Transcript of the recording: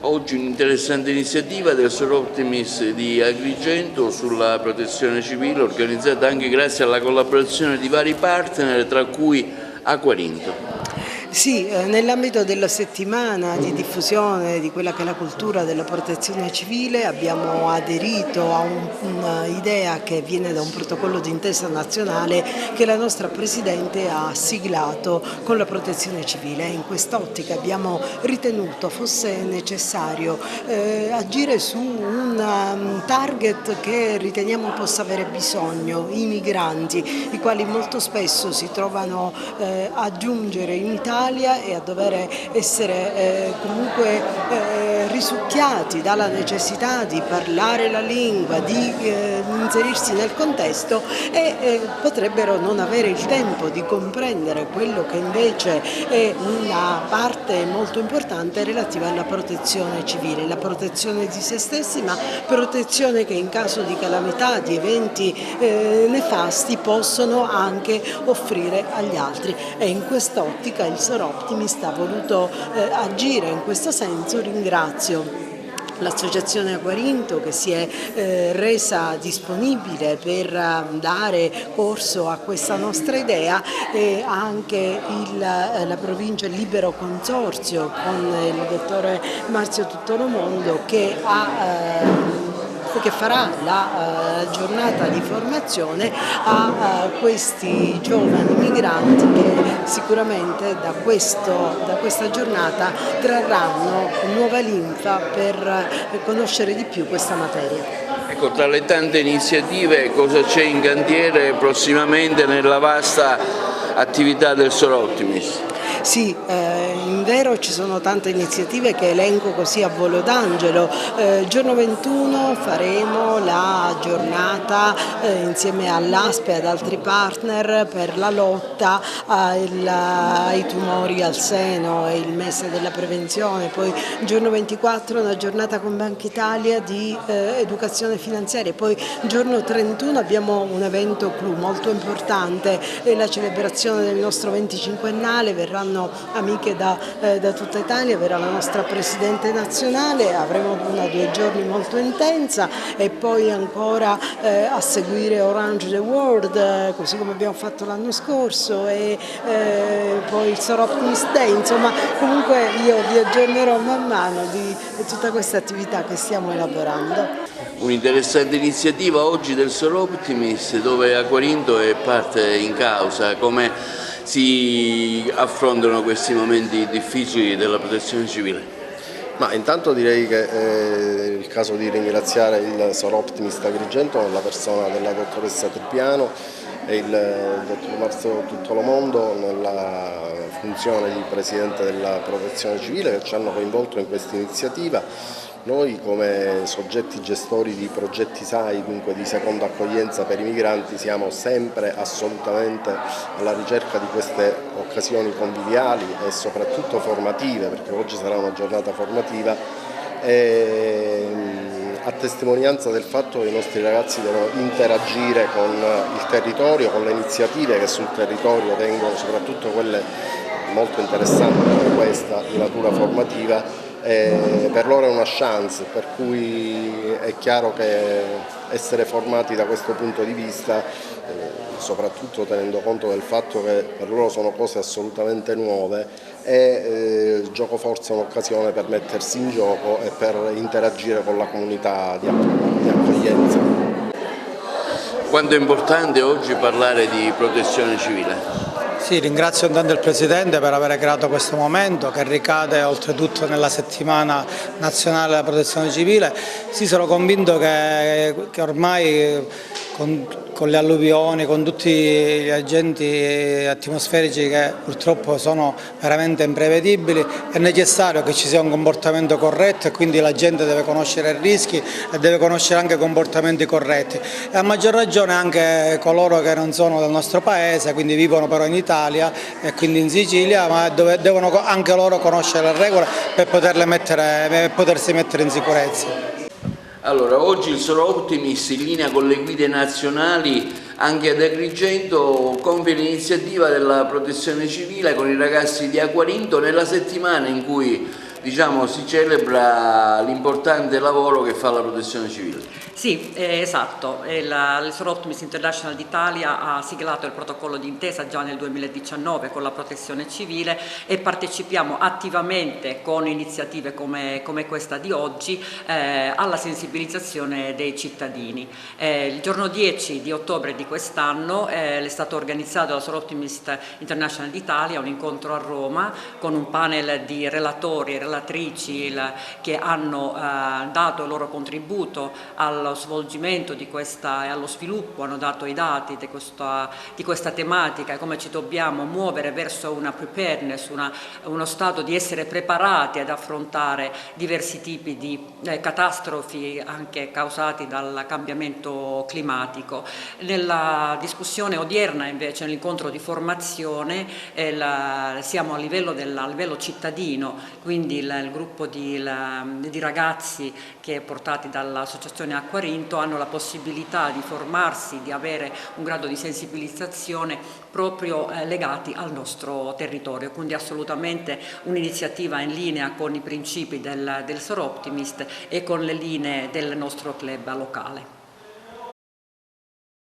Oggi un'interessante iniziativa del Sor Optimis di Agrigento sulla protezione civile, organizzata anche grazie alla collaborazione di vari partner, tra cui Aquarinto. Sì, nell'ambito della settimana di diffusione di quella che è la cultura della protezione civile abbiamo aderito a un'idea che viene da un protocollo d'intesa nazionale che la nostra Presidente ha siglato con la protezione civile. In quest'ottica abbiamo ritenuto fosse necessario agire su un target che riteniamo possa avere bisogno, i migranti, i quali molto spesso si trovano a giungere in Italia e a dover essere comunque risucchiati dalla necessità di parlare la lingua, di inserirsi nel contesto e potrebbero non avere il tempo di comprendere quello che invece è una parte molto importante relativa alla protezione civile, la protezione di se stessi, ma protezione che in caso di calamità, di eventi nefasti possono anche offrire agli altri, e in quest'ottica il Sor Optimis ha voluto agire in questo senso. Ringrazio l'Associazione Aquarinto che si è resa disponibile per dare corso a questa nostra idea, e anche la provincia Libero Consorzio con il dottore Marzio Tuttolomondo che farà la giornata di formazione a questi giovani migranti che sicuramente da questa giornata trarranno nuova linfa per conoscere di più questa materia. Ecco, tra le tante iniziative cosa c'è in cantiere prossimamente nella vasta attività del Sor Optimis? Sì, in vero ci sono tante iniziative che elenco così a volo d'angelo. Il giorno 21 faremo la giornata insieme all'ASP e ad altri partner per la lotta ai tumori al seno e il mese della prevenzione. Poi il giorno 24 una giornata con Banca Italia di educazione finanziaria. Poi il giorno 31 abbiamo un evento clou molto importante, la celebrazione del nostro 25ennale, verranno amiche da tutta Italia, verrà la nostra Presidente nazionale, avremo 1 o 2 giorni molto intensa e poi ancora a seguire Orange the World, così come abbiamo fatto l'anno scorso, e poi il Sor Optimis Day. Insomma, comunque io vi aggiornerò man mano di tutta questa attività che stiamo elaborando. Un'interessante iniziativa oggi del Sor Optimis, dove Aquarinto è parte in causa. Come si affrontano questi momenti difficili della protezione civile? Ma intanto direi che è il caso di ringraziare il Sor Optimis Agrigento nella persona della dottoressa Trippiano e il dottor Marzio Tuttolomondo nella funzione di Presidente della Protezione Civile, che ci hanno coinvolto in questa iniziativa. Noi come soggetti gestori di progetti SAI, dunque di seconda accoglienza per i migranti, siamo sempre assolutamente alla ricerca di queste occasioni conviviali e soprattutto formative, perché oggi sarà una giornata formativa, a testimonianza del fatto che i nostri ragazzi devono interagire con il territorio, con le iniziative che sul territorio vengono, soprattutto quelle molto interessanti come questa di natura formativa. Per loro è una chance, per cui è chiaro che essere formati da questo punto di vista, soprattutto tenendo conto del fatto che per loro sono cose assolutamente nuove, è gioco forza un'occasione per mettersi in gioco e per interagire con la comunità di accoglienza. Quanto è importante oggi parlare di protezione civile? Sì, ringrazio intanto il Presidente per aver creato questo momento che ricade oltretutto nella settimana nazionale della protezione civile. Sì, sono convinto che ormai con le alluvioni, con tutti gli agenti atmosferici che purtroppo sono veramente imprevedibili, è necessario che ci sia un comportamento corretto e quindi la gente deve conoscere i rischi e deve conoscere anche comportamenti corretti. E a maggior ragione anche coloro che non sono del nostro paese, quindi vivono però in Italia e quindi in Sicilia, ma devono anche loro conoscere le regole per potersi mettere in sicurezza. Allora, oggi il Sor Optimis, in linea con le guide nazionali, anche ad Agrigento compie l'iniziativa della protezione civile con i ragazzi di Aquarinto nella settimana in cui diciamo, si celebra l'importante lavoro che fa la Protezione Civile. Sì, esatto, il Soroptimist International d'Italia ha siglato il protocollo d'intesa già nel 2019 con la Protezione Civile e partecipiamo attivamente con iniziative come questa di oggi alla sensibilizzazione dei cittadini. Il giorno 10 di ottobre di quest'anno è stato organizzato dal Soroptimist International d'Italia un incontro a Roma con un panel di relatori e relatrici che hanno dato il loro contributo allo svolgimento di questa e allo sviluppo, hanno dato i dati di questa tematica e come ci dobbiamo muovere verso una preparedness, uno stato di essere preparati ad affrontare diversi tipi di catastrofi anche causati dal cambiamento climatico. Nella discussione odierna invece, nell'incontro di formazione, siamo a livello cittadino, quindi il gruppo di ragazzi che portati dall'Associazione Acquarinto hanno la possibilità di formarsi, di avere un grado di sensibilizzazione proprio legati al nostro territorio, quindi assolutamente un'iniziativa in linea con i principi del Soroptimist e con le linee del nostro club locale.